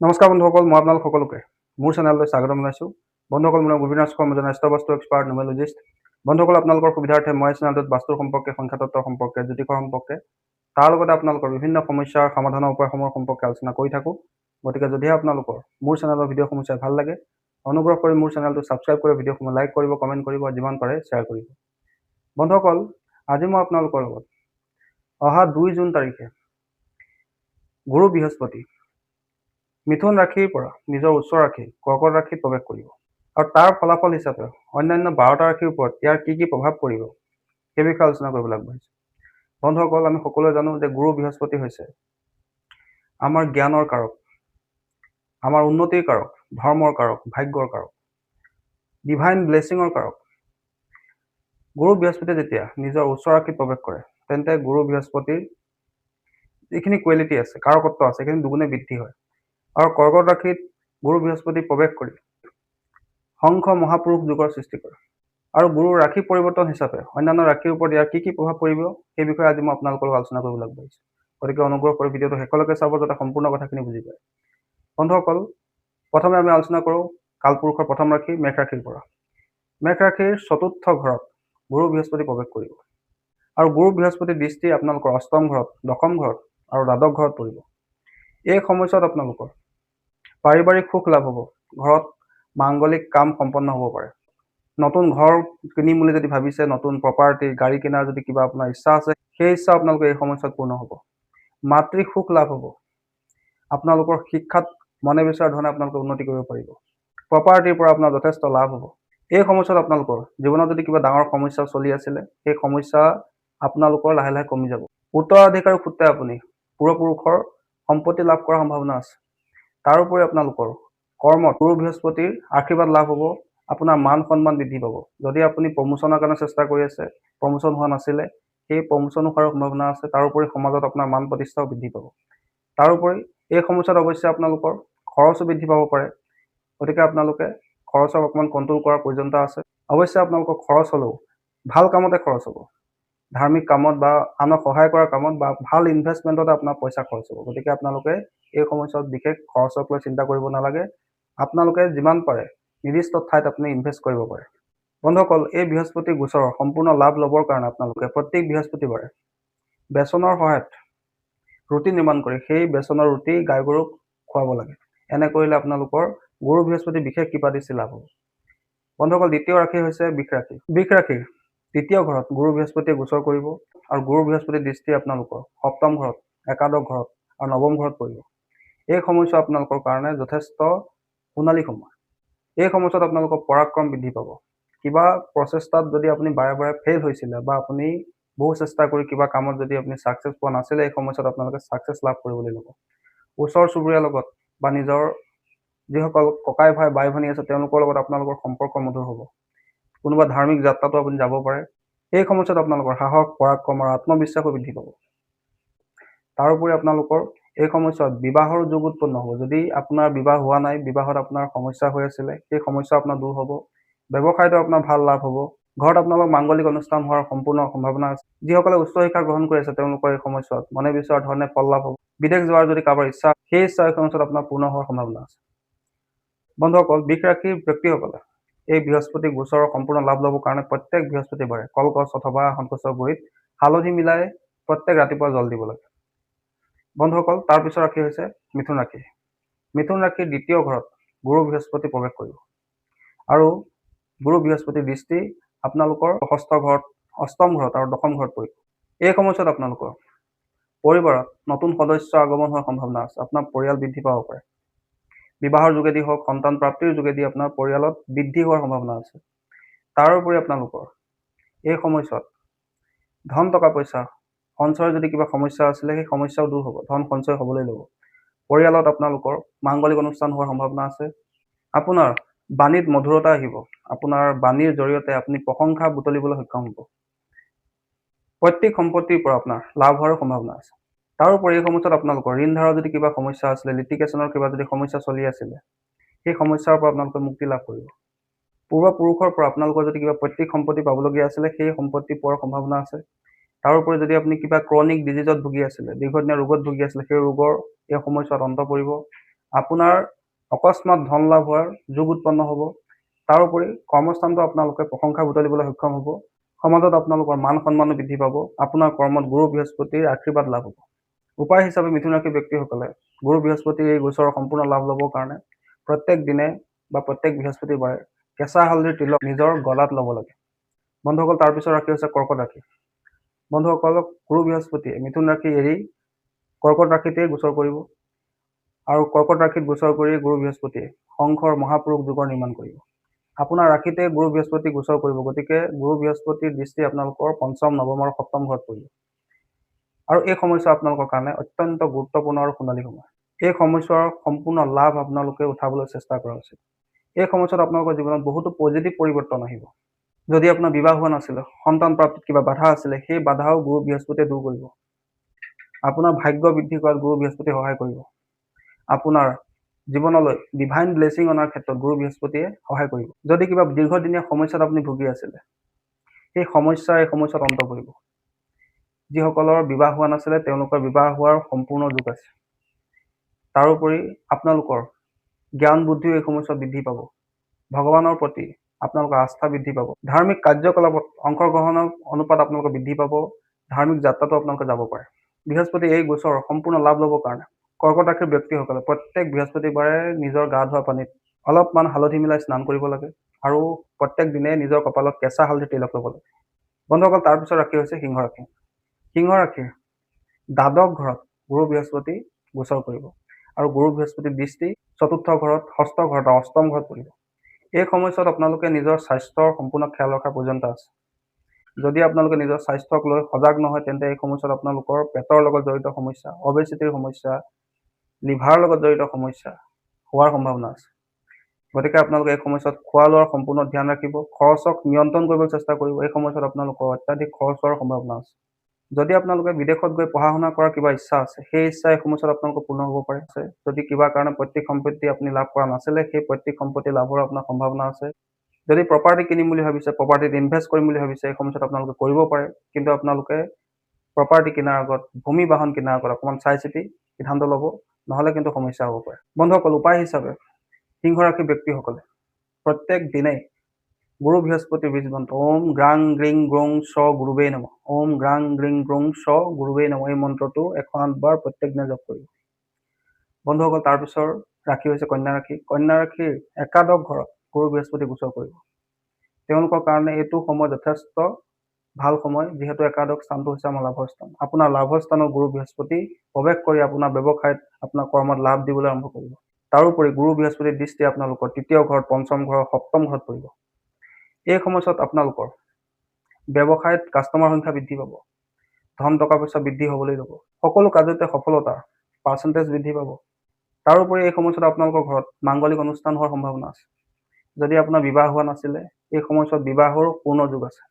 নমস্কাৰ বন্ধুসকল, মই আপোনালোক সকলোকে মোৰ চেনেললৈ স্বাগতম জনাইছোঁ। বন্ধুসকল, মই অবিনাশ কৰ্ম ৰাষ্ট্ৰবস্তু এক্সপাৰ্ট নিউমেলজিষ্ট। বন্ধুসকল, আপোনালোকৰ সুবিধাৰ্থে মই চেনেলটোত বাস্তুৰ সম্পৰ্কে, সংখ্যাতত্ত্ব সম্পৰ্কে, জ্যোতিষৰ সম্পৰ্কে, তাৰ লগতে আপোনালোকৰ বিভিন্ন সমস্যাৰ সমাধানৰ উপায়সমূহৰ সম্পৰ্কে আলোচনা কৰি থাকোঁ। গতিকে যদিহে আপোনালোকৰ মোৰ চেনেলৰ ভিডিঅ'সমূহ চাই ভাল লাগে, অনুগ্ৰহ কৰি মোৰ চেনেলটো ছাবস্ক্ৰাইব কৰি ভিডিঅ'সমূহ লাইক কৰিব, কমেণ্ট কৰিব, যিমান পাৰে শ্বেয়াৰ কৰিব। বন্ধুসকল, আজি মই আপোনালোকৰ লগত অহা 2 জুন তাৰিখে গুৰু বৃহস্পতি মিথুন ৰাশিৰ পৰা নিজৰ উচ্চ ৰাশি কৰ্কট ৰাশিত প্ৰৱেশ কৰিব আৰু তাৰ ফলাফল হিচাপে অন্যান্য 12টা ৰাশিৰ ওপৰত ইয়াৰ কি প্ৰভাৱ পৰিব সেই বিষয়ে আলোচনা কৰিবলৈ আগবাঢ়িছোঁ। বন্ধুসকল, আমি সকলোৱে জানো যে গুৰু বৃহস্পতি হৈছে আমাৰ জ্ঞানৰ কাৰক, আমাৰ উন্নতিৰ কাৰক, ধৰ্মৰ কাৰক, ভাগ্যৰ কাৰক, ডিভাইন ব্লেছিঙৰ কাৰক। গুৰু বৃহস্পতি যেতিয়া নিজৰ উচ্চ ৰাশিত প্ৰৱেশ কৰে, তেন্তে গুৰু বৃহস্পতিৰ যিখিনি কোৱালিটি আছে, কাৰকত্ব আছে, সেইখিনি দুগুণে বৃদ্ধি হয়। আৰু কৰ্কট ৰাশিত গুৰু বৃহস্পতি প্ৰৱেশ কৰি শংখ মহাপুৰুষ যুগৰ সৃষ্টি কৰে। আৰু গুৰুৰ ৰাশি পৰিৱৰ্তন হিচাপে অন্যান্য ৰাশিৰ ওপৰত ইয়াৰ কি প্ৰভাৱ পৰিব সেই বিষয়ে আজি মই আপোনালোকৰ লগত আলোচনা কৰিবলৈ আগবাঢ়িছোঁ। গতিকে অনুগ্ৰহ কৰি ভিডিঅ'টো শেষলৈকে চাব, যাতে সম্পূৰ্ণ কথাখিনি বুজি পায়। বন্ধুসকল, প্ৰথমে আমি আলোচনা কৰোঁ কালপুৰুষৰ প্ৰথম ৰাশি মেষ ৰাশিৰ পৰা। মেষ ৰাশিৰ চতুৰ্থ ঘৰত গুৰু বৃহস্পতি প্ৰৱেশ কৰিব আৰু গুৰু বৃহস্পতিৰ দৃষ্টি আপোনালোকৰ অষ্টম ঘৰত, দশম ঘৰত আৰু দ্বাদশ ঘৰত পৰিব। এই সময়ছোৱাত আপোনালোকৰ পাৰিবাৰিক সুখ লাভ হ'ব, ঘৰত মাংগলিক কাম সম্পন্ন হ'ব পাৰে। নতুন ঘৰ কিনিম বুলি যদি ভাবিছে, নতুন প্ৰপাৰ্টি, গাড়ী কিনাৰ যদি কিবা আপোনাৰ ইচ্ছা আছে, সেই ইচ্ছা আপোনালোকৰ এই সময়ছোৱাত পূৰ্ণ হ'ব। মাতৃ সুখ লাভ হ'ব, আপোনালোকৰ শিক্ষাত মনে বিচৰা ধৰণে আপোনালোকে উন্নতি কৰিব পাৰিব। প্ৰপাৰ্টিৰ পৰা আপোনাৰ যথেষ্ট লাভ হ'ব। এই সময়ছোৱাত আপোনালোকৰ জীৱনত যদি কিবা ডাঙৰ সমস্যা চলি আছিলে, সেই সমস্যা আপোনালোকৰ লাহে লাহে কমি যাব। উত্তৰাধিকাৰী সূত্ৰে আপুনি পূৰ্বপুৰুষৰ সম্পত্তি লাভ কৰাৰ সম্ভাৱনা আছে। তাৰোপৰি আপোনালোকৰ কৰ্মত গুৰু বৃহস্পতিৰ আশীৰ্বাদ লাভ হ'ব, আপোনাৰ মান সন্মান বৃদ্ধি পাব। যদি আপুনি প্ৰমোচনৰ কাৰণে চেষ্টা কৰি আছে, প্ৰমোচন হোৱা নাছিলে, সেই প্ৰমোচন হোৱাৰ সম্ভাৱনা আছে। তাৰোপৰি সমাজত আপোনাৰ মান প্ৰতিষ্ঠাও বৃদ্ধি পাব। তাৰোপৰি এই সময়ছোৱাত অৱশ্যে আপোনালোকৰ খৰচো বৃদ্ধি পাব পাৰে। গতিকে আপোনালোকে খৰচক অকণমান কণ্ট্ৰল কৰাৰ প্ৰয়োজনীয়তা আছে। অৱশ্যে আপোনালোকৰ খৰচ হ'লেও ভাল কামতে খৰচ হ'ব, ধাৰ্মিক কামত বা আনক সহায় কৰাৰ কামত বা ভাল ইনভেষ্টমেণ্টতে আপোনাৰ পইচা খৰচ হ'ব। গতিকে আপোনালোকে এই সময়ছোৱাত বিশেষ খৰচক লৈ চিন্তা কৰিব নালাগে। আপোনালোকে যিমান পাৰে নিৰ্দিষ্ট ঠাইত আপুনি ইনভেষ্ট কৰিব পাৰে। বন্ধুসকল, এই বৃহস্পতি গোচৰৰ সম্পূৰ্ণ লাভ ল'বৰ কাৰণে আপোনালোকে প্ৰত্যেক বৃহস্পতিবাৰে বেচনৰ সহায়ত ৰুটি নিৰ্মাণ কৰি সেই বেচনৰ ৰুটি গাই গৰুক খুৱাব লাগে। এনে কৰিলে আপোনালোকৰ গুৰু বৃহস্পতি বিশেষ কৃপা দৃষ্টি লাভ হ'ব। বন্ধুসকল, দ্বিতীয় ৰাশি হৈছে বৃষ ৰাশি। বৃষ ৰাশিৰ তৃতীয় ঘৰত গুৰু বৃহস্পতিয়ে গোচৰ কৰিব আৰু গুৰু বৃহস্পতিৰ দৃষ্টি আপোনালোকৰ সপ্তম ঘৰত, একাদশ ঘৰত আৰু নৱম ঘৰত পৰিব। এই সময়ছোৱা আপোনালোকৰ কাৰণে যথেষ্ট সোণালী সময়। এই সময়ছোৱাত আপোনালোকৰ পৰাক্ৰম বৃদ্ধি পাব। কিবা প্ৰচেষ্টাত যদি আপুনি বাৰে বাৰে ফেইল হৈছিলে বা আপুনি বহু চেষ্টা কৰি কিবা কামত যদি আপুনি ছাকচেছ পোৱা নাছিলে, এই সময়ছোৱাত আপোনালোকে ছাকচেছ লাভ কৰিবলৈ ল'ব। ওচৰ চুবুৰীয়াৰ লগত বা নিজৰ যিসকল ককাই ভাই, বাই ভনী আছে, তেওঁলোকৰ লগত আপোনালোকৰ সম্পৰ্ক মধুৰ হ'ব। কোনোবা ধাৰ্মিক যাত্ৰাটো আপুনি যাব পাৰে। এই সময়ছোৱাত আপোনালোকৰ সাহস, পৰাক্ৰম আৰু আত্মবিশ্বাসো বৃদ্ধি পাব। তাৰোপৰি আপোনালোকৰ এই সময়ছোৱাত বিবাহৰ যোগ উৎপন্ন হ'ব। যদি আপোনাৰ বিবাহ হোৱা নাই, বিবাহত আপোনাৰ সমস্যা হৈ আছিলে, সেই সমস্যা আপোনাৰ দূৰ হ'ব। ব্যৱসায়টো আপোনাৰ ভাল লাভ হ'ব। ঘৰত আপোনালোকৰ মাংগলিক অনুষ্ঠান হোৱাৰ সম্পূৰ্ণ সম্ভাৱনা আছে। যিসকলে উচ্চ শিক্ষা গ্ৰহণ কৰি আছে, তেওঁলোকৰ এই সময়ছোৱাত মনে বিচৰা ধৰণে ফল লাভ হ'ব। বিদেশ যোৱাৰ যদি কাৰোবাৰ ইচ্ছা, সেই ইচ্ছা এই সময়ছোৱাত আপোনাৰ পূৰ্ণ হোৱাৰ সম্ভাৱনা আছে। বন্ধুসকল, বৃষ ৰাশিৰ ব্যক্তিসকলে এই বৃহস্পতি গোচৰৰ সম্পূৰ্ণ লাভ ল'বৰ কাৰণে প্ৰত্যেক বৃহস্পতিবাৰে কলগছ অথবা সন্তোষৰ গুৰিত হালধি মিলাই প্ৰত্যেক ৰাতিপুৱা জল দিব লাগে। বন্ধুসকল, তাৰপিছৰ ৰাশি হৈছে মিথুন ৰাশি। মিথুন ৰাশিৰ দ্বিতীয় ঘৰত গুৰু বৃহস্পতি প্ৰৱেশ কৰিব আৰু গুৰু বৃহস্পতিৰ দৃষ্টি আপোনালোকৰ ষষ্ঠ ঘৰত, অষ্টম ঘৰত আৰু দশম ঘৰত পৰিব। এই সময়ছোৱাত আপোনালোকৰ পৰিবাৰত নতুন সদস্য আগমন হোৱাৰ সম্ভাৱনা আছে। আপোনাৰ পৰিয়াল বৃদ্ধি পাব পাৰে। বিবাহৰ যোগেদি হওক, সন্তান প্ৰাপ্তিৰ যোগেদি আপোনাৰ পৰিয়ালত বৃদ্ধি হোৱাৰ সম্ভাৱনা আছে। তাৰোপৰি আপোনালোকৰ এই সময়ছোৱাত ধন টকা পইচা সঞ্চয়ৰ যদি কিবা সমস্যা আছিলে, সেই সমস্যাও দূৰ হ'ব। ধন সঞ্চয় হ'বলৈ ল'ব। পৰিয়ালত আপোনালোকৰ মাংগলিক অনুষ্ঠান হোৱাৰ সম্ভাৱনা আছে। আপোনাৰ বাণীত মধুৰতা আহিব। আপোনাৰ বাণীৰ জৰিয়তে আপুনি প্ৰশংসা বুটলিবলৈ সক্ষম হ'ব। পৈতৃক সম্পত্তিৰ পৰা আপোনাৰ লাভ হোৱাৰ সম্ভাৱনা আছে। তাৰোপৰি এই সময়ছোৱাত আপোনালোকৰ ঋণ ধাৰৰ যদি কিবা সমস্যা আছিলে, লিটিগেশ্যনৰ কিবা যদি সমস্যা চলি আছিলে, সেই সমস্যাৰ পৰা আপোনালোকে মুক্তি লাভ কৰিব। পূৰ্বপুৰুষৰ পৰা আপোনালোকৰ যদি কিবা পৈতৃক সম্পত্তি পাবলগীয়া আছিলে, সেই সম্পত্তি পোৱাৰ সম্ভাৱনা আছে। তাৰোপৰি যদি আপুনি কিবা ক্ৰনিক ডিজিজত ভুগি আছিলে, দীৰ্ঘদিনীয়া ৰোগত ভুগি আছিলে, সেই ৰোগৰ এই সময়ছোৱাত অন্ত পৰিব। আপোনাৰ অকস্মাত ধন লাভ হোৱাৰ যোগ উৎপন্ন হ'ব। তাৰোপৰি কৰ্মস্থানটো আপোনালোকে প্ৰশংসা বুটলিবলৈ সক্ষম হ'ব। সমাজত আপোনালোকৰ মান সন্মানো বৃদ্ধি পাব। আপোনাৰ কৰ্মত গুৰু বৃহস্পতিৰ আশীৰ্বাদ লাভ হ'ব। উপায় হিচাপে মিথুন ৰাশিৰ ব্যক্তিসকলে গুৰু বৃহস্পতিৰ এই গোচৰৰ সম্পূৰ্ণ লাভ ল'বৰ কাৰণে প্ৰত্যেক দিনে বা প্ৰত্যেক বৃহস্পতিবাৰে কেঁচা হালধিৰ তিলক নিজৰ গলাত ল'ব লাগে। বন্ধুসকল, তাৰপিছত ৰাশি হৈছে কৰ্কট ৰাশি। বন্ধুসকলক গুৰু বৃহস্পতিয়ে মিথুন ৰাশি এৰি কৰ্কট ৰাশিতেই গোচৰ কৰিব আৰু কৰ্কট ৰাশিত গোচৰ কৰি গুৰু বৃহস্পতিয়ে শংখৰ মহাপুৰুষ যুগৰ নিৰ্মাণ কৰিব। আপোনাৰ ৰাশিতে গুৰু বৃহস্পতি গোচৰ কৰিব, গতিকে গুৰু বৃহস্পতিৰ দৃষ্টি আপোনালোকৰ পঞ্চম, নৱম আৰু সপ্তম ঘৰত পৰিব। আৰু এই সময়ছোৱা আপোনালোকৰ কাৰণে অত্যন্ত গুৰুত্বপূৰ্ণ আৰু সোণালী সময়। এই সময়ছোৱাৰ সম্পূৰ্ণ লাভ আপোনালোকে উঠাবলৈ চেষ্টা কৰা উচিত। এই সময়ছোৱাত আপোনালোকৰ জীৱনত বহুতো পজিটিভ পৰিৱৰ্তন আহিব। যদি আপোনাৰ বিবাহ হোৱা নাছিলে, সন্তান প্ৰাপ্তিত কিবা বাধা আছিলে, সেই বাধাও গুৰু বৃহস্পতিয়ে দূৰ কৰিব। আপোনাৰ ভাগ্য বৃদ্ধি কৰাত গুৰু বৃহস্পতিয়ে সহায় কৰিব। আপোনাৰ জীৱনলৈ ডিভাইন ব্লেছিং অনাৰ ক্ষেত্ৰত গুৰু বৃহস্পতিয়ে সহায় কৰিব। যদি কিবা দীৰ্ঘদিনীয়া সমস্যাত আপুনি ভুগি আছিলে, সেই সমস্যাৰ এই সময়ছোৱাত অন্ত পৰিব। যিসকলৰ বিবাহ হোৱা নাছিলে, তেওঁলোকৰ বিবাহ হোৱাৰ সম্পূৰ্ণ যোগ আছে। তাৰোপৰি আপোনালোকৰ জ্ঞান বুদ্ধিও এই সময়ছোৱাত বৃদ্ধি পাব। ভগৱানৰ প্ৰতি আপোনালোকৰ আস্থা বৃদ্ধি পাব। ধাৰ্মিক কাৰ্যকলাপত অংশগ্ৰহণৰ অনুপাত আপোনালোকৰ বৃদ্ধি পাব। ধাৰ্মিক যাত্ৰাটো আপোনালোকে যাব পাৰে। বৃহস্পতি এই গোচৰ সম্পূৰ্ণ লাভ ল'বৰ কাৰণে কৰ্কট ৰাশিৰ ব্যক্তিসকলে প্ৰত্যেক বৃহস্পতিবাৰে নিজৰ গা ধোৱা পানীত অলপমান হালধি মিলাই স্নান কৰিব লাগে আৰু প্ৰত্যেক দিনে নিজৰ কপালত কেঁচা হালধি তিলক ল'ব লাগে। বন্ধুসকল, তাৰপিছত ৰাশি হৈছে সিংহ ৰাশি। সিংহ ৰাশিৰ দ্বাদশ ঘৰত গুৰু বৃহস্পতি গোচৰ কৰিব আৰু গুৰু বৃহস্পতিৰ দৃষ্টি চতুৰ্থ ঘৰত, ষষ্ঠ ঘৰত আৰু অষ্টম ঘৰত পৰিব। এই সময়ছোৱাত আপোনালোকে নিজৰ স্বাস্থ্যৰ সম্পূৰ্ণ খেয়াল ৰখাৰ প্ৰয়োজনীয়তা আছে। যদি আপোনালোকে নিজৰ স্বাস্থ্যক লৈ সজাগ নহয়, তেন্তে এই সময়ছোৱাত আপোনালোকৰ পেটৰ লগত জড়িত সমস্যা, অবেচিটিৰ সমস্যা, লিভাৰৰ লগত জড়িত সমস্যা হোৱাৰ সম্ভাৱনা আছে। গতিকে আপোনালোকে এই সময়ছোৱাত খোৱা লোৱাৰ সম্পূৰ্ণ ধ্যান ৰাখিব। খৰচক নিয়ন্ত্ৰণ কৰিবলৈ চেষ্টা কৰিব। এই সময়ছোৱাত আপোনালোকৰ অত্যাধিক খৰচ হোৱাৰ সম্ভাৱনা আছে। যদি আপোনালোকে বিদেশত গৈ পঢ়া শুনা কৰাৰ কিবা ইচ্ছা আছে, সেই ইচ্ছা এই সময়ছোৱাত আপোনালোকৰ পূৰ্ণ হ'ব পাৰে। যদি কিবা কাৰণে পৈতৃক সম্পত্তি আপুনি লাভ কৰা নাছিলে, সেই পৈতৃক সম্পত্তি লাভৰ আপোনাৰ সম্ভাৱনা আছে। যদি প্ৰপাৰ্টি কিনিম বুলি ভাবিছে, প্ৰপাৰ্টিত ইনভেষ্ট কৰিম বুলি ভাবিছে, এই সময়ছোৱাত আপোনালোকে কৰিব পাৰে। কিন্তু আপোনালোকে প্ৰপাৰ্টি কিনাৰ আগত, ভূমি বাহন কিনাৰ আগত অকণমান চাই চিতি সিদ্ধান্ত ল'ব, নহ'লে কিন্তু সমস্যা হ'ব পাৰে। বন্ধুসকল, উপায় হিচাপে সিংহ ৰাশিৰ ব্যক্তিসকলে প্ৰত্যেক দিনেই গুৰু বৃহস্পতিৰ বীজ মন্ত্ৰ ওম গ্ৰাং গ্ৰিং গ্ৰং ছ গুৰুবেই নমঃ, ওম গ্ৰাং গ্ৰিং গ্ৰং ছ গুৰুবেই নমঃ, এই মন্ত্ৰটো 108 বাৰ প্ৰত্যেক দিনে জপ কৰিব। বন্ধুসকল, তাৰপিছৰ ৰাশি হৈছে কন্যা ৰাশি। কন্যা ৰাশিৰ একাদশ ঘৰত গুৰু বৃহস্পতি গোচৰ কৰিব। তেওঁলোকৰ কাৰণে এইটো সময় যথেষ্ট ভাল সময়, যিহেতু একাদশ স্থানটো হৈছে আমাৰ লাভৰ স্থান। আপোনাৰ লাভৰ স্থানত গুৰু বৃহস্পতি প্ৰৱেশ কৰি আপোনাৰ ব্যৱসায়ত, আপোনাৰ কৰ্মত লাভ দিবলৈ আৰম্ভ কৰিব। তাৰোপৰি গুৰু বৃহস্পতিৰ দৃষ্টি আপোনালোকৰ তৃতীয় ঘৰত, পঞ্চম ঘৰত, সপ্তম ঘৰত পৰিব। এই সময়ছোৱাত আপোনালোকৰ ব্যৱসায়ত কাষ্টমাৰ সংখ্যা বৃদ্ধি পাব, ধন টকা পইচা বৃদ্ধি হ'বলৈ ল'ব, সকলো কাৰ্যতে সফলতাৰ পাৰ্চেণ্টেজ বৃদ্ধি পাব। তাৰোপৰি এই সময়ছোৱাত আপোনালোকৰ ঘৰত মাংগলিক অনুষ্ঠান হোৱাৰ সম্ভাৱনা আছে। যদি আপোনাৰ বিবাহ হোৱা নাছিলে, এই সময়ছোৱাত বিবাহৰো পূৰ্ণ যোগ আছে।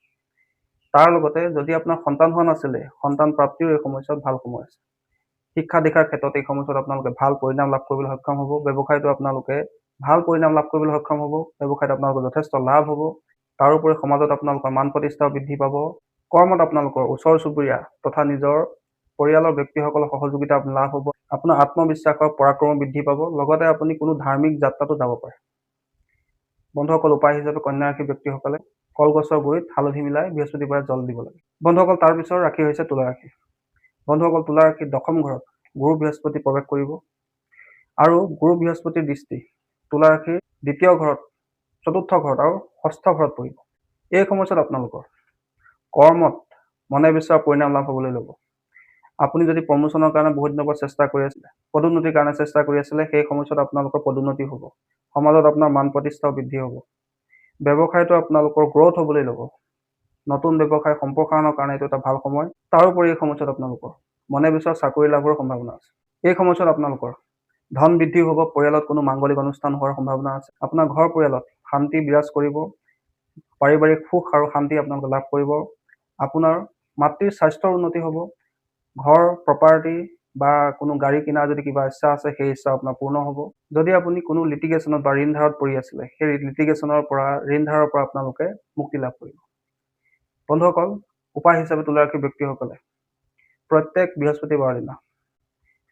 তাৰ লগতে যদি আপোনাৰ সন্তান হোৱা নাছিলে, সন্তান প্ৰাপ্তিও এই সময়ছোৱাত ভাল সময় আছে। শিক্ষা দীক্ষাৰ ক্ষেত্ৰত এই সময়ছোৱাত আপোনালোকে ভাল পৰিণাম লাভ কৰিবলৈ সক্ষম হ'ব। ব্যৱসায়তো আপোনালোকে ভাল পৰিণাম লাভ কৰিবলৈ সক্ষম হ'ব। ব্যৱসায়ত আপোনালোকৰ যথেষ্ট লাভ হ'ব। তাৰোপৰি সমাজত আপোনালোকৰ মান প্ৰতিষ্ঠা বৃদ্ধি পাব। কৰ্মত আপোনালোকৰ ওচৰ চুবুৰীয়া তথা নিজৰ পৰিয়ালৰ ব্যক্তিসকলৰ সহযোগিতা লাভ হ'ব। আপোনাৰ আত্মবিশ্বাসৰ পৰাক্ৰম বৃদ্ধি পাব। লগতে আপুনি কোনো ধাৰ্মিক যাত্ৰাতো যাব পাৰে। বন্ধুসকল, উপায় হিচাপে কন্যা ৰাশিৰ ব্যক্তিসকলে কলগছৰ গুৰিত হালধি মিলাই বৃহস্পতিবাৰে জল দিব লাগে। বন্ধুসকল, তাৰপিছৰ ৰাশি হৈছে তুলা ৰাশি। বন্ধুসকল, তুলা ৰাশিৰ দশম ঘৰত গুৰু বৃহস্পতি প্ৰৱেশ কৰিব আৰু গুৰু বৃহস্পতিৰ দৃষ্টি তুলা ৰাশিৰ দ্বিতীয় ঘৰত, চতুৰ্থ ঘৰত আৰু ষষ্ঠ ঘৰত পৰিব। এই সময়ছোৱাত আপোনালোকৰ কৰ্মত মনে বিচৰা পৰিণাম লাভ হ'বলৈ ল'ব। আপুনি যদি প্ৰমোচনৰ কাৰণে বহুত দিনৰ পৰা চেষ্টা কৰি আছিলে, পদোন্নতিৰ কাৰণে চেষ্টা কৰি আছিলে, সেই সময়ছোৱাত আপোনালোকৰ পদোন্নতি হ'ব। সমাজত আপোনাৰ মান প্ৰতিষ্ঠাও বৃদ্ধি হ'ব। ব্যৱসায়তো আপোনালোকৰ গ্ৰ'থ হ'বলৈ ল'ব। নতুন ব্যৱসায় সম্প্ৰসাৰণৰ কাৰণে এইটো এটা ভাল সময়। তাৰোপৰি এই সময়ছোৱাত আপোনালোকৰ মনে বিচৰা চাকৰি লাভৰ সম্ভাৱনা আছে। এই সময়ছোৱাত আপোনালোকৰ ধন বৃদ্ধি হ'ব। পৰিয়ালত কোনো মাংগলিক অনুষ্ঠান হোৱাৰ সম্ভাৱনা আছে। আপোনাৰ ঘৰ পৰিয়ালত শান্তি বিৰাজ কৰিব। পাৰিবাৰিক সুখ আৰু শান্তি আপোনালোকে লাভ কৰিব। আপোনাৰ মাতৃৰ স্বাস্থ্যৰ উন্নতি হ'ব। ঘৰ, প্ৰপাৰ্টি বা কোনো গাড়ী কিনাৰ যদি কিবা ইচ্ছা আছে, সেই ইচ্ছা আপোনাৰ পূৰ্ণ হ'ব। যদি আপুনি কোনো লিটিগেশ্যনত বা ঋণ ধাৰত পৰি আছিলে, সেই লিটিগেশ্যনৰ পৰা, ঋণ ধাৰৰ পৰা আপোনালোকে মুক্তি লাভ কৰিব। বন্ধুসকল, উপায় হিচাপে তুলা ৰাশিৰ ব্যক্তিসকলে প্ৰত্যেক বৃহস্পতিবাৰৰ দিনা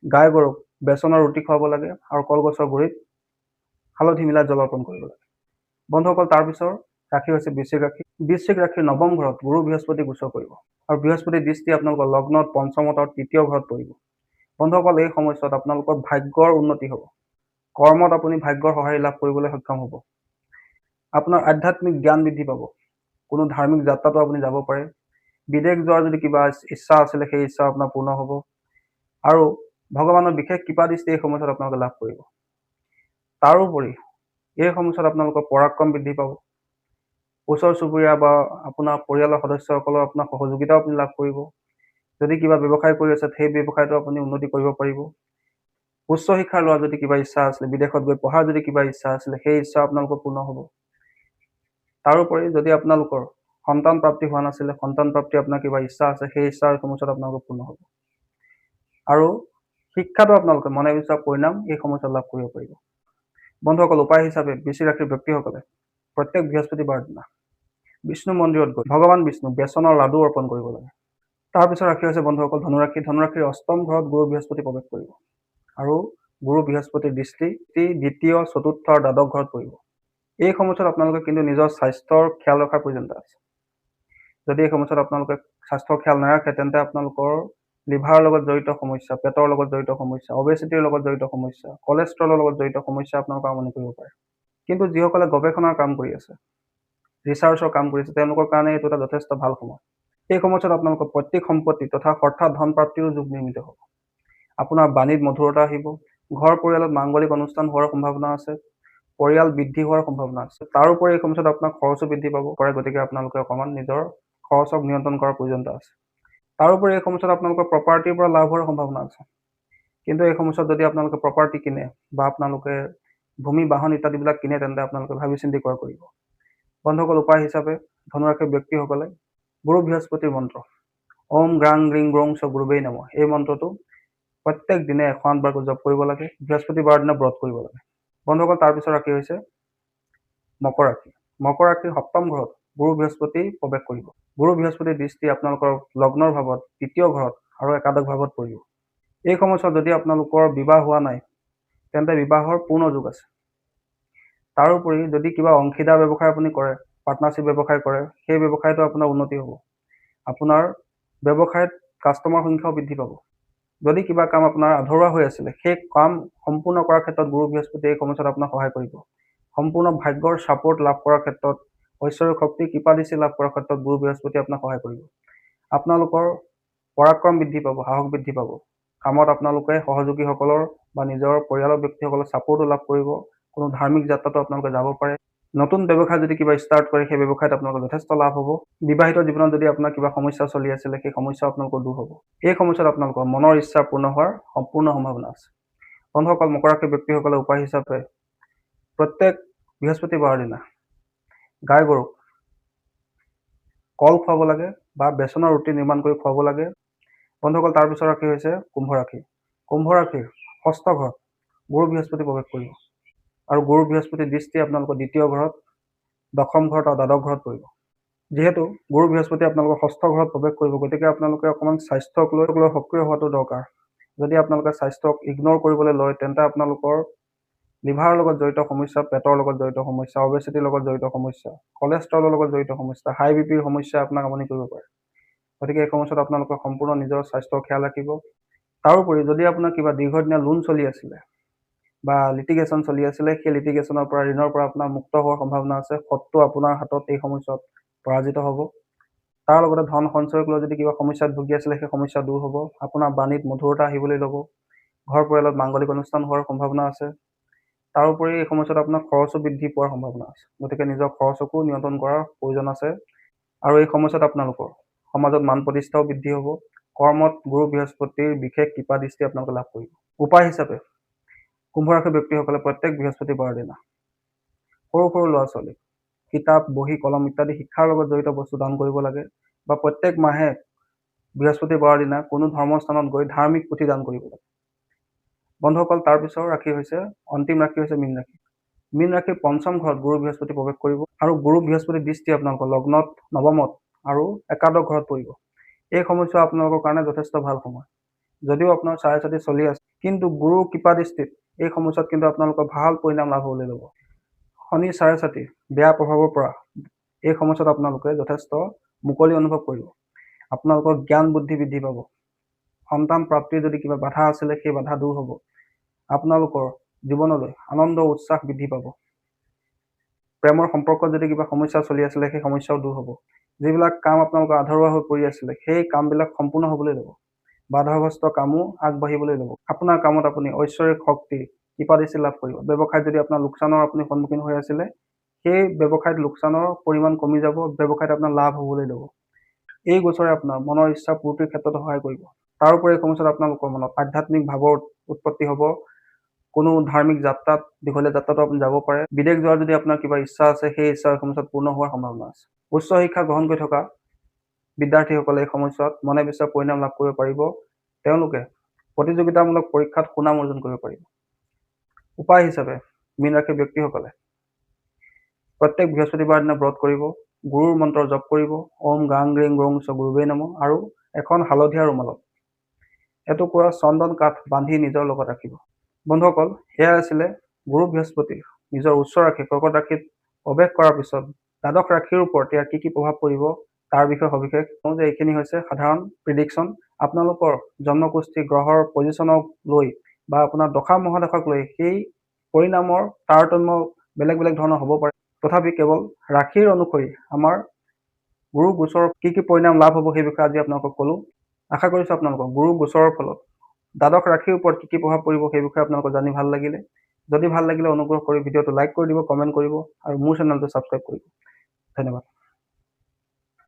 গাই গৰুক বেচনৰ ৰুটি খুৱাব লাগে আৰু কলগছৰ গুৰিত হালধি মিলাই জল অৰ্পণ কৰিব লাগে। বন্ধুসকল, তাৰপিছৰ ৰাশি হৈছে বৃশ্চিক ৰাশি। বৃশ্চিক ৰাশিৰ নৱম ঘৰত গুৰু বৃহস্পতি গোচৰ কৰিব আৰু বৃহস্পতিৰ দৃষ্টি আপোনালোকৰ লগ্নত, পঞ্চমত আৰু তৃতীয় ঘৰত পৰিব। বন্ধুসকল, এই সময়ছোৱাত আপোনালোকৰ ভাগ্যৰ উন্নতি হ'ব। কৰ্মত আপুনি ভাগ্যৰ সঁহাৰি লাভ কৰিবলৈ সক্ষম হ'ব। আপোনাৰ আধ্যাত্মিক জ্ঞান বৃদ্ধি পাব। কোনো ধাৰ্মিক যাত্ৰাতো আপুনি যাব পাৰে। বিদেশ যোৱাৰ যদি কিবা ইচ্ছা আছিলে সেই ইচ্ছা আপোনাৰ পূৰ্ণ হ'ব আৰু ভগৱানৰ বিশেষ কৃপা দৃষ্টি এই সময়ছোৱাত আপোনালোকে লাভ কৰিব। তাৰোপৰি এই সময়ছোৱাত আপোনালোকৰ পৰাক্ৰম বৃদ্ধি পাব। ওচৰ চুবুৰীয়া বা আপোনাৰ পৰিয়ালৰ সদস্যসকলৰ আপোনাৰ সহযোগিতাও আপুনি লাভ কৰিব। যদি কিবা ব্যৱসায় কৰি আছে সেই ব্যৱসায়টো আপুনি উন্নতি কৰিব পাৰিব। উচ্চ শিক্ষাৰ লোৱাৰ যদি কিবা ইচ্ছা আছিলে, বিদেশত গৈ পঢ়াৰ যদি কিবা ইচ্ছা আছিলে সেই ইচ্ছা আপোনালোকৰ পূৰ্ণ হ'ব। তাৰোপৰি যদি আপোনালোকৰ সন্তান প্ৰাপ্তি হোৱা নাছিলে, সন্তান প্ৰাপ্তি আপোনাৰ কিবা ইচ্ছা আছে, সেই ইচ্ছাৰ সময়ছোৱাত আপোনালোকৰ পূৰ্ণ হ'ব। আৰু শিক্ষাটো আপোনালোকে মনে বিচৰা পৰিণাম এই সময়ছোৱাত লাভ কৰিব পাৰিব। বন্ধুসকল, উপায় হিচাপে বৃশ্চিক ৰাশিৰ ব্যক্তিসকলে প্ৰত্যেক বৃহস্পতিবাৰ দিনা বিষ্ণু মন্দিৰত গৈ ভগৱান বিষ্ণু বেচনৰ লাডু অৰ্পণ কৰিব লাগে। তাৰপিছত ৰাশি হৈছে বন্ধুসকল ধনুৰাশি। ধনুৰাশিৰ অষ্টম ঘৰত গুৰু বৃহস্পতি প্ৰৱেশ কৰিব আৰু গুৰু বৃহস্পতিৰ দৃষ্টি দ্বিতীয়, চতুৰ্থ আৰু দ্বাদশ ঘৰত পৰিব। এই সময়ছোৱাত আপোনালোকে কিন্তু নিজৰ স্বাস্থ্যৰ খিয়াল ৰখাৰ প্ৰয়োজনীয়তা আছে। যদি এই সময়ছোৱাত আপোনালোকে স্বাস্থ্যৰ খিয়াল নাৰাখে তেন্তে আপোনালোকৰ লিভাৰৰ লগত জড়িত সমস্যা, পেটৰ লগত জড়িত সমস্যা, অবেচিটিৰ লগত জড়িত সমস্যা, কলেষ্ট্ৰলৰ লগত জড়িত সমস্যা আপোনালোকৰ আমনি কৰিব পাৰে। কিন্তু যিসকলে গৱেষণাৰ কাম কৰি আছে, ৰিচাৰ্চৰ কাম কৰিছে, তেওঁলোকৰ কাৰণে এইটো এটা যথেষ্ট ভাল সময়। এই সময়ছোৱাত আপোনালোকৰ পৈতৃক সম্পত্তি তথা অৰ্থাৎ ধন প্ৰাপ্তিৰো যোগ নিৰ্মিত হ'ব। আপোনাৰ বাণীত মধুৰতা আহিব। ঘৰ পৰিয়ালত মাংগলিক অনুষ্ঠান হোৱাৰ সম্ভাৱনা আছে। পৰিয়াল বৃদ্ধি হোৱাৰ সম্ভাৱনা আছে। তাৰোপৰি এই সময়ছোৱাত আপোনাৰ খৰচো বৃদ্ধি পাব পাৰে, গতিকে আপোনালোকে অকণমান নিজৰ খৰচক নিয়ন্ত্ৰণ কৰাৰ প্ৰয়োজনীয়তা আছে। তাৰোপৰি এই সময়ছোৱাত আপোনালোকৰ প্ৰপাৰ্টিৰ পৰা লাভ হোৱাৰ সম্ভাৱনা আছে। কিন্তু এই সময়ছোৱাত যদি আপোনালোকে প্ৰপাৰ্টি কিনে বা আপোনালোকে ভূমি বাহন ইত্যাদিবিলাক কিনে তেন্তে আপোনালোকে ভাবি চিন্তি ক্ৰয় কৰিব। বন্ধুসকল, উপায় হিচাপে ধনুৰাশিৰ ব্যক্তিসকলে গুৰু বৃহস্পতিৰ মন্ত্ৰ ওম গ্ৰাং গ্ৰিং গ্ৰং চ গুৰুবেই নমঃ এই মন্ত্ৰটো প্ৰত্যেক দিনে 108 বাৰকৈ জপ কৰিব লাগে। বৃহস্পতিবাৰৰ দিনা ব্ৰত কৰিব লাগে। বন্ধুসকল, তাৰপিছত ৰাশি হৈছে মকৰ ৰাশি। মকৰ ৰাশিৰ সপ্তম ঘৰত গুৰু বৃহস্পতি প্ৰৱেশ কৰিব। গুৰু বৃহস্পতিৰ দৃষ্টি আপোনালোকৰ লগ্নৰ ভাৱত, তৃতীয় ঘৰত আৰু একাদশ ভাৱত পৰিব। এই সময়ছোৱাত যদি আপোনালোকৰ বিবাহ হোৱা নাই তেন্তে বিবাহৰ পূৰ্ণ যোগ আছে। তাৰোপৰি যদি কিবা অংশীদাৰ ব্যৱসায় আপুনি কৰে, পাৰ্টনাৰশ্বিপ ব্যৱসায় কৰে, সেই ব্যৱসায়টো আপোনাৰ উন্নতি হ'ব। আপোনাৰ ব্যৱসায়ত কাষ্টমাৰ সংখ্যাও বৃদ্ধি পাব। যদি কিবা কাম আপোনাৰ আধৰুৱা হৈ আছিলে সেই কাম সম্পূৰ্ণ কৰাৰ ক্ষেত্ৰত গুৰু বৃহস্পতি এই সময়ছোৱাত আপোনাক সহায় কৰিব। সম্পূৰ্ণ ভাগ্যৰ ছাপোৰ্ট লাভ কৰাৰ ক্ষেত্ৰত, ঐশ্বৰিক শক্তি কৃপা দৃষ্টি লাভ কৰাৰ ক্ষেত্ৰত গুৰু বৃহস্পতি আপোনাক সহায় কৰিব। আপোনালোকৰ পৰাক্ৰম বৃদ্ধি পাব, সাহস বৃদ্ধি পাব। কামত আপোনালোকে সহযোগীসকলৰ বা নিজৰ পৰিয়ালৰ ব্যক্তিসকলৰ ছাপোৰ্টো লাভ কৰিব। কোনো ধাৰ্মিক যাত্ৰাতো আপোনালোকে যাব পাৰে। নতুন ব্যৱসায় যদি কিবা ষ্টাৰ্ট কৰে সেই ব্যৱসায়ত আপোনালোকৰ যথেষ্ট লাভ হ'ব। বিবাহিত জীৱনত যদি আপোনাৰ কিবা সমস্যা চলি আছিলে সেই সমস্যা আপোনালোকৰ দূৰ হ'ব। এই সময়ছোৱাত আপোনালোকৰ মনৰ ইচ্ছা পূৰ্ণ হোৱাৰ সম্পূৰ্ণ সম্ভাৱনা আছে। বন্ধুসকল, মকৰ ৰাশিৰ ব্যক্তিসকলে উপায় হিচাপে প্ৰত্যেক বৃহস্পতিবাৰৰ দিনা গাই গৰুক কল খুৱাব লাগে বা বেচনৰ ৰুটি নিৰ্মাণ কৰি খুৱাব লাগে। বন্ধুসকল, তাৰপিছত ৰাশি হৈছে কুম্ভ ৰাশি। কুম্ভ ৰাশিৰ ষষ্ঠ ঘৰত গুৰু বৃহস্পতি প্ৰৱেশ কৰিব আৰু গুৰু বৃহস্পতিৰ দৃষ্টি আপোনালোকৰ দ্বিতীয় ঘৰত, দশম ঘৰত আৰু দ্বাদশ ঘৰত পৰিব। যিহেতু গুৰু বৃহস্পতি আপোনালোকৰ ষষ্ঠ ঘৰত প্ৰৱেশ কৰিব, গতিকে আপোনালোকে অকণমান স্বাস্থ্যক লৈ সক্ৰিয় হোৱাটো দৰকাৰ। যদি আপোনালোকে স্বাস্থ্যক ইগন'ৰ কৰিবলৈ লয় তেন্তে আপোনালোকৰ লিভাৰৰ লগত জড়িত সমস্যা, পেটৰ লগত জড়িত সমস্যা, অবেচিটিৰ লগত জড়িত সমস্যা, কলেষ্ট্ৰলৰ লগত জড়িত সমস্যা, হাই বিপিৰ সমস্যা আপোনাক আমনি কৰিব পাৰে। গতিকে এই সময়ছোৱাত আপোনালোকে সম্পূৰ্ণ নিজৰ স্বাস্থ্যৰ খিয়াল ৰাখিব। তাৰোপৰি যদি আপোনাৰ কিবা দীৰ্ঘদিনীয়া লোন চলি আছিলে বা লিটিগেশ্যন চলি আছিলে, সেই লিটিগেশ্যনৰ পৰা, ঋণৰ পৰা আপোনাৰ মুক্ত হোৱাৰ সম্ভাৱনা আছে। শত্ৰু আপোনাৰ হাতত এই সময়ছোৱাত পৰাজিত হ'ব। তাৰ লগতে ধন সঞ্চয়ক লৈ যদি কিবা সমস্যাত ভুগি আছিলে সেই সমস্যা দূৰ হ'ব। আপোনাৰ বাণীত মধুৰতা আহিবলৈ ল'ব। ঘৰ পৰিয়ালত মাংগলিক অনুষ্ঠান হোৱাৰ সম্ভাৱনা আছে। তাৰোপৰি এই সময়ছোৱাত আপোনাৰ খৰচো বৃদ্ধি পোৱাৰ সম্ভাৱনা আছে। গতিকে নিজৰ খৰচকো নিয়ন্ত্ৰণ কৰাৰ প্ৰয়োজন আছে। আৰু এই সময়ছোৱাত আপোনালোকৰ সমাজত মান প্ৰতিষ্ঠাও বৃদ্ধি হ'ব। কৰ্মত গুৰু বৃহস্পতিৰ বিশেষ কৃপা দৃষ্টি আপোনালোকে লাভ কৰিব। উপায় হিচাপে কুম্ভ ৰাশিৰ ব্যক্তিসকলে প্ৰত্যেক বৃহস্পতিবাৰৰ দিনা সৰু সৰু ল'ৰা ছোৱালীক কিতাপ, বহী, কলম ইত্যাদি শিক্ষাৰ লগত জড়িত বস্তু দান কৰিব লাগে বা প্ৰত্যেক মাহে বৃহস্পতিবাৰৰ দিনা কোনো ধৰ্মস্থানত গৈ ধাৰ্মিক পুথি দান কৰিব লাগে। বন্ধুসকল, তাৰপিছৰ ৰাশি হৈছে অন্তিম ৰাশি হৈছে মীন ৰাশি। মীন ৰাশিৰ পঞ্চম ঘৰত গুৰু বৃহস্পতি প্ৰৱেশ কৰিব আৰু গুৰু বৃহস্পতিৰ দৃষ্টি আপোনালোকৰ লগ্নত, নৱমত আৰু একাদশ ঘৰত পৰিব। এই সময়ছোৱা আপোনালোকৰ কাৰণে যথেষ্ট ভাল সময়। যদিও আপোনাৰ চাৰে চাতি চলি আছে, কিন্তু গুৰু কৃপা দৃষ্টিত এই সময়ছোৱাত কিন্তু আপোনালোকৰ ভাল পৰিণাম লাভ হ'বলৈ ল'ব। শনি চাৰে চাতি বেয়া প্ৰভাৱৰ পৰা এই সময়ছোৱাত আপোনালোকে যথেষ্ট মুকলি অনুভৱ কৰিব। আপোনালোকৰ জ্ঞান বুদ্ধি বৃদ্ধি পাব। সন্তান প্ৰাপ্তিৰ যদি কিবা বাধা আছিলে সেই বাধা দূৰ হ'ব। আপোনালোকৰ জীৱনলৈ আনন্দ উৎসাহ বৃদ্ধি পাব। প্ৰেমৰ সম্পৰ্কত যদি কিবা সমস্যা চলি আছিলে সেই সমস্যাও দূৰ হ'ব। যিবিলাক কাম আপোনালোকৰ আধৰুৱা হৈ পৰি আছিলে সেই কামবিলাক সম্পূৰ্ণ হ'বলৈ ল'ব। বাধাগ্ৰস্ত কামো আগবাঢ়িবলৈ ল'ব। আপোনাৰ কামত আপুনি ঐশ্বৰিক শক্তি কৃপা দৃষ্টি লাভ কৰিব। ব্যৱসায়ত যদি আপোনাৰ লোকচানৰ আপুনি সন্মুখীন হৈ আছিলে সেই ব্যৱসায়ত লোকচানৰ পৰিমাণ কমি যাব। ব্যৱসায়ত আপোনাৰ লাভ হ'বলৈ ল'ব। এই গোচৰে আপোনাৰ মনৰ ইচ্ছা পূৰ্তিৰ ক্ষেত্ৰতো সহায় কৰিব। তাৰোপৰি এই সময়ছোৱাত আপোনালোকৰ মনত আধ্যাত্মিক ভাৱৰ উৎপত্তি হ'ব। কোনো ধাৰ্মিক যাত্ৰাত দীঘলীয়া যাত্ৰাতো আপুনি যাব পাৰে। বিদেশ যোৱাৰ যদি আপোনাৰ কিবা ইচ্ছা আছে সেই ইচ্ছা এই সময়ছোৱাত পূৰ্ণ হোৱাৰ সম্ভাৱনা আছে। উচ্চ শিক্ষা গ্ৰহণ কৰি থকা বিদ্যাৰ্থীসকলে এই সময়ছোৱাত মনে বিচৰা পৰিণাম লাভ কৰিব পাৰিব। তেওঁলোকে প্ৰতিযোগিতামূলক পৰীক্ষাত সুনাম অৰ্জন কৰিব পাৰিব। উপায় হিচাপে মীন ৰাশিৰ ব্যক্তিসকলে প্ৰত্যেক বৃহস্পতিবাৰ দিনা ব্ৰত কৰিব, গুৰুৰ মন্ত্ৰ জপ কৰিব, ওম গাং গ্ৰীং গ্ৰং চ গুৰুৱে নমঃ, আৰু এখন হালধীয়া ৰুমালত এটুকুৰা চন্দন কাঠ বান্ধি নিজৰ লগত ৰাখিব। বন্ধুসকল, এয়া আছিলে গুৰু বৃহস্পতি নিজৰ উচ্চ ৰাশি কৰ্কট ৰাশিত প্ৰৱেশ কৰাৰ পিছত দ্বাদশ ৰাশিৰ ওপৰত ইয়াৰ কি প্ৰভাৱ পৰিব তাৰ বিষয়ে সবিশেষ কওঁ যে এইখিনি হৈছে সাধাৰণ প্ৰিডিকশ্যন। আপোনালোকৰ জন্মকুষ্ঠী গ্ৰহৰ পজিশ্যনক লৈ বা আপোনাৰ দশা মহাদশাক লৈ সেই পৰিণামৰ তাৰতম্য বেলেগ বেলেগ ধৰণৰ হ'ব পাৰে। তথাপি কেৱল ৰাশিৰ অনুসৰি আমাৰ গুৰু গোচৰৰ কি পৰিণাম লাভ হ'ব সেই বিষয়ে আজি আপোনালোকক ক'লোঁ। আশা কৰিছোঁ আপোনালোকক গুৰু গোচৰৰ ফলত দ্বাদশ ৰাশিৰ ওপৰত কি প্ৰভাৱ পৰিব সেই বিষয়ে আপোনালোকৰ জানি ভাল লাগিলে। যদি ভাল লাগিলে অনুগ্ৰহ কৰি ভিডিঅ'টো লাইক কৰি দিব, কমেণ্ট কৰিব আৰু মোৰ চেনেলটো ছাবস্ক্ৰাইব কৰিব। ধন্যবাদ।